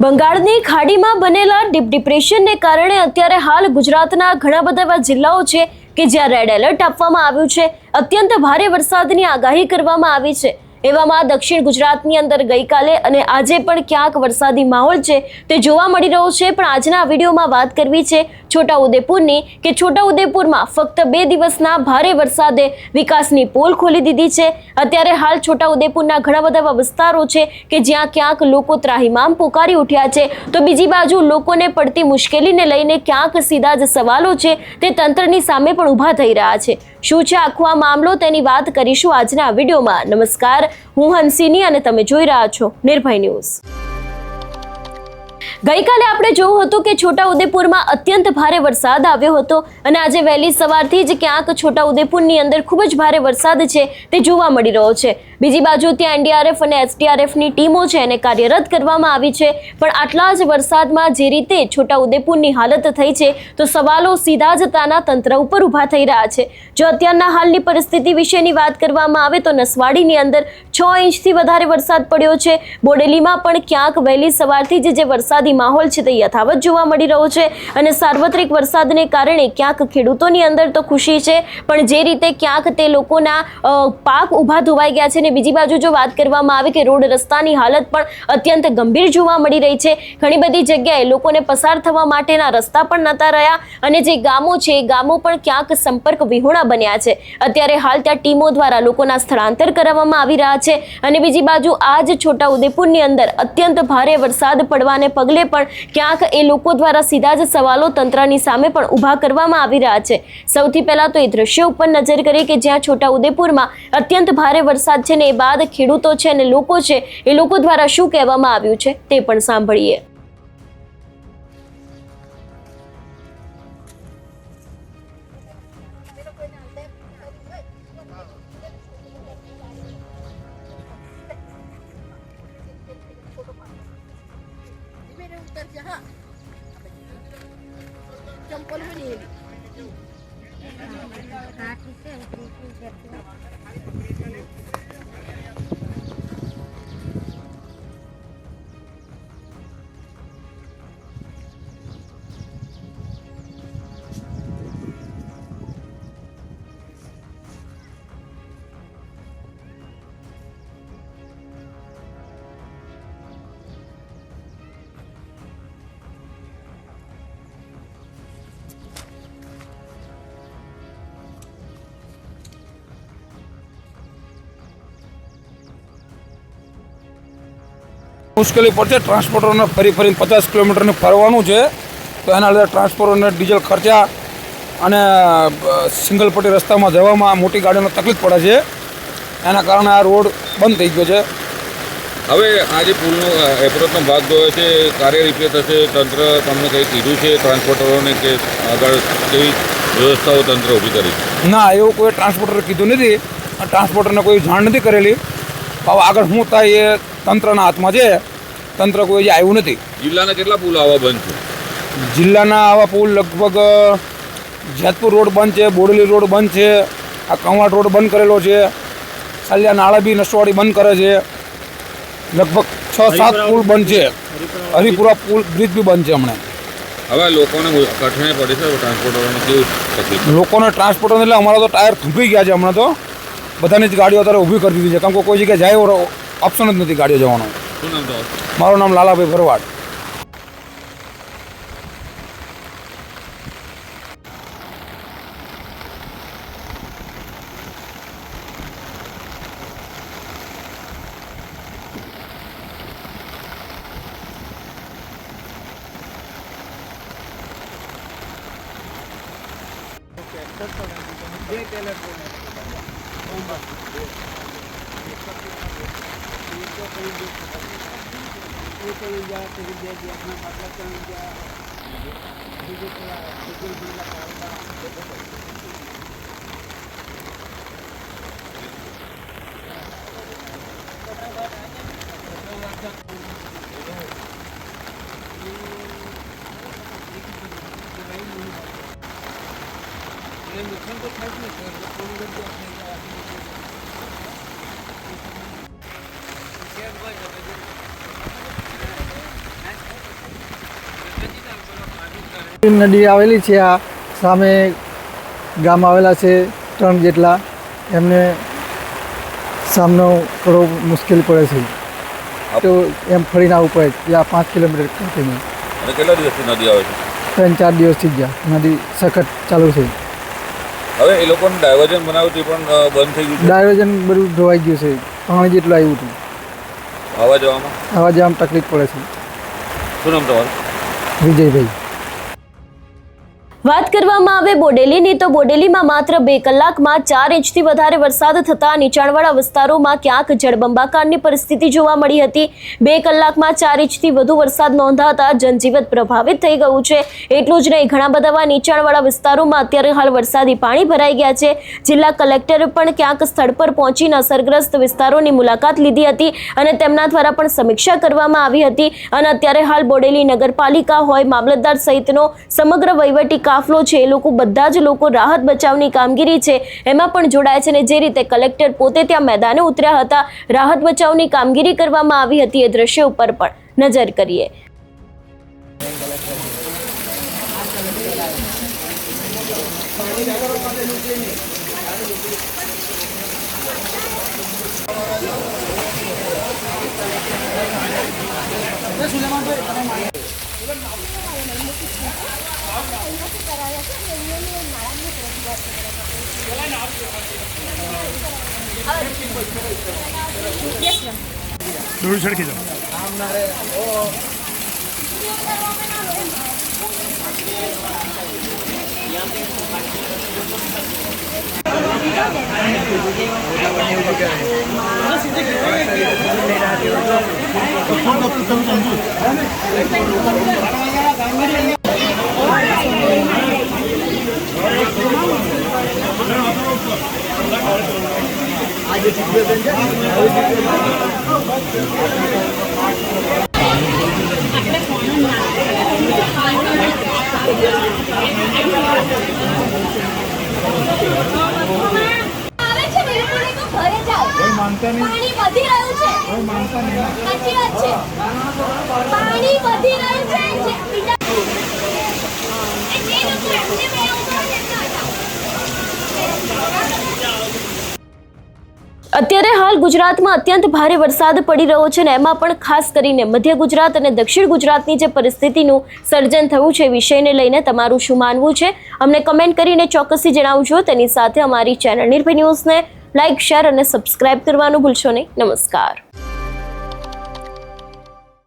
બંગાળની ખાડીમાં બનેલા ડીપ ડિપ્રેશનને કારણે અત્યારે હાલ ગુજરાતના ઘણા બધા એવા જિલ્લાઓ છે કે જ્યાં રેડ એલર્ટ આપવામાં આવ્યું છે। અત્યંત ભારે વરસાદની આગાહી કરવામાં આવી છે। એવામાં દક્ષિણ ગુજરાતની અંદર ગઈકાલે અને આજે પણ ક્યાંક વરસાદી માહોલ છે તે જોવા મળી રહ્યો છે। પણ આજના વિડીયોમાં વાત કરવી છે છોટાઉદેપુરની કે છોટાઉદેપુરમાં ફક્ત 2 દિવસના ભારે વરસાદે વિકાસની પોલ ખોલી દીધી છે। અત્યારે હાલ છોટાઉદેપુરના ઘણા બધા એવા વિસ્તારો છે કે જ્યાં ક્યાંક લોકો ત્રાહિમામ પોકારી ઉઠ્યા છે, તો બીજી બાજુ લોકોને પડતી મુશ્કેલીને લઈને ક્યાંક સીધા જ સવાલો છે તે તંત્રની સામે પણ ઊભા થઈ રહ્યા છે। શું છે આખો આ મામલો તેની વાત કરીશું આજના વિડીયોમાં। નમસ્કાર, હું હંસિની અને તમે જોઈ રહ્યા છો નિર્ભય ન્યૂઝ। ગઈકાલે આપણે જોયું હતું કે છોટાઉદેપુરમાં અત્યંત ભારે વરસાદ આવ્યો હતો અને આજે વહેલી સવારથી જ ક્યાંક છોટાઉદેપુરની અંદર ખૂબ જ ભારે વરસાદ છે તે જોવા મળી રહ્યો છે। બીજી બાજુ ત્યાં એનડીઆરએફ અને એસડીઆરએફની ટીમો છે એને કાર્યરત કરવામાં આવી છે, પણ આટલા જ વરસાદમાં જે રીતે છોટાઉદેપુરની હાલત થઈ છે તો સવાલો સીધા જ ત્યાંના તંત્ર ઉપર ઊભા થઈ રહ્યા છે। જો અત્યારના હાલની પરિસ્થિતિ વિશેની વાત કરવામાં આવે તો નસવાડીની અંદર 6 ઇંચથી વધારે વરસાદ પડ્યો છે। બોડેલીમાં પણ ક્યાંક વહેલી સવારથી જ જે વરસાદી માહોલ છે તે યથાવત જોવા મળી રહ્યો છે અને સાર્વત્રિક વરસાદને કારણે ક્યાંક ખેડૂતોની અંદર તો ખુશી છે, પણ જે રીતે ક્યાંક તે લોકોના પાક ઊભા ધોવાઈ ગયા છે। ને બીજી બાજુ જો વાત કરવામાં આવે કે રોડ રસ્તાની હાલત પણ અત્યંત ગંભીર જોવા મળી રહી છે। ઘણી બધી જગ્યાએ લોકોને પસાર થવા માટેના રસ્તા પણ નહોતા રહ્યા અને જે ગામો છે એ ગામો પણ ક્યાંક સંપર્ક વિહોણા બન્યા છે। અત્યારે હાલ ત્યાં ટીમો દ્વારા લોકોના સ્થળાંતર કરવામાં આવી રહ્યા છે અને બીજી બાજુ આજ છોટાઉદેપુરની અંદર અત્યંત ભારે વરસાદ પડવાને પગલે પણ ક્યાંક એ લોકો દ્વારા સીધા જ સવાલો તંત્રની સામે પણ ઊભા કરવામાં આવી રહ્યા છે। સૌથી પહેલા તો એ દ્રશ્ય ઉપર નજર કરીએ કે જ્યાં છોટાઉદેપુરમાં અત્યંત ભારે વરસાદ છે ને એ બાદ ખેડૂતો છે અને લોકો છે એ લોકો દ્વારા શું કહેવામાં આવ્યું છે તે પણ સાંભળીએ। चंपल भी नहीं મુશ્કેલી પડશે। ટ્રાન્સપોર્ટરને ફરી 50 કિલોમીટરને ફરવાનું છે, તો એના લીધે ટ્રાન્સપોર્ટરને ડીઝલ ખર્ચા અને સિંગલ પટ્ટી રસ્તામાં જવામાં મોટી ગાડીઓને તકલીફ પડે છે, એના કારણે આ રોડ બંધ થઈ ગયો છે। હવે આજે પુલનો એપ્રોચનો ભાગ જોયો છે, કાર્ય રીતે થશે, તંત્ર તમને કંઈ કીધું છે ટ્રાન્સપોર્ટરોને કે આગળ કેવી વ્યવસ્થાઓ તંત્ર ઊભી કરી છે? ના, એવું કોઈ ટ્રાન્સપોર્ટરે કીધું નથી, ટ્રાન્સપોર્ટરને કોઈ જાણ નથી કરેલી। હવે આગળ શું થાય એ તંત્રના હાથમાં છે, તંત્ર કોઈ જે આવ્યું નથી। જિલ્લાના કેટલા પુલ આવા બંધ છે? જિલ્લાના આવા પુલ લગભગ જેતપુર રોડ બંધ છે, બોડેલી રોડ બંધ છે, આ કંવાટ રોડ બંધ કરેલો છે, સાલિયા નાળા બી નસવાડી બંધ કરે છે, લગભગ 6-7 પુલ બંધ છે, હરિપુરા પુલ બ્રિજ બી બંધ છે હમણાં। હવે લોકોને કઠણાઈ પડી છે ટ્રાન્સપોર્ટરોને કેવી તકલીફ? લોકોને ટ્રાન્સપોર્ટર એટલે અમારા તો ટાયર થંભી ગયા છે હમણાં, તો બધાની જ ગાડીઓ અત્યારે ઊભી કરી દીધી છે, કારણ કે કોઈ જગ્યાએ જાય એવો ઓપ્શન જ નથી ગાડીઓ જવાનો। શું નામ તમારું? મારું નામ લાલાભાઈ ભરવાડ। नुकसान तो થાય જ ને લોકોનું બધું આપણે નદી આવેલી છે, આ સામે ગામ આવેલા છે 3 જેટલા, એમને સામનો થોડો મુશ્કેલ પડે છે, તો એમ ફરીને આવવું પડે ત્યાં 5 કિલોમીટર કાપીને. અને કેટલા દિવસથી નદી આવે છે? 3-4 દિવસથી જ ગયા, નદી સખત ચાલુ છે. હવે એ લોકોને ડાયવર્ઝન બનાવ્યું તે પણ બંધ થઈ ગયું છે. ડાયવર્ઝન બધું ધોવાઈ ગયું છે, પાણી જેટલું આવ્યું હતું, આવવા જવામાં આવા જવામાં તકલીફ પડે છે. શું નામ તમારું? વિજયભાઈ. વાત કરવામાં આવે બોડેલીની તો બોડેલીમાં માત્ર 2 કલાકમાં 4 ઇંચથી વધારે વરસાદ થતા નીચાણવાળા વિસ્તારોમાં ક્યાંક જળબંબાકારની પરિસ્થિતિ જોવા મળી હતી. 2 કલાકમાં 4 ઇંચથી વધુ વરસાદ નોંધાતા જનજીવન પ્રભાવિત થઈ ગયું છે. એટલું જ નહીં, ઘણા બધા નીચાણવાળા વિસ્તારોમાં અત્યારે હાલ વરસાદી પાણી ભરાઈ ગયા છે. જિલ્લા કલેક્ટરે પણ ક્યાંક સ્થળ પર પહોંચીને અસરગ્રસ્ત વિસ્તારોની મુલાકાત લીધી હતી અને તેમના દ્વારા પણ સમીક્ષા કરવામાં આવી હતી. અને અત્યારે હાલ બોડેલી નગરપાલિકા હોય, મામલતદાર સહિતનો સમગ્ર વહીવટી કાફલો છે, એ લોકો બધા જ લોકો રાહત બચાવની કામગીરી છે એમાં પણ જોડાય છે. અને જે રીતે કલેક્ટર પોતે ત્યાં મેદાને ઉતર્યા હતા, રાહત બચાવની કામગીરી કરવામાં આવી હતી, એ દ્રશ્ય ઉપર પણ નજર કરીએ. દોડ છડકી જાઓ. પાણી વધી રહ્યું છે, સાચી વાત છે, પાણી વધી રહ્યું છે. અત્યારે હાલ ગુજરાતમાં અત્યંત ભારે વરસાદ પડી રહ્યો છે ને એમાં પણ ખાસ કરીને મધ્ય ગુજરાત અને દક્ષિણ ગુજરાતની જે પરિસ્થિતિનું સર્જન થયું છે, વિષયને લઈને તમારું શું માનવું છે અમને કમેન્ટ કરીને ચોક્કસથી જણાવજો. તેની સાથે અમારી ચેનલ નિર્ભય ન્યૂઝને લાઇક, શેર અને સબસ્ક્રાઇબ કરવાનું ભૂલશો નહીં. નમસ્કાર.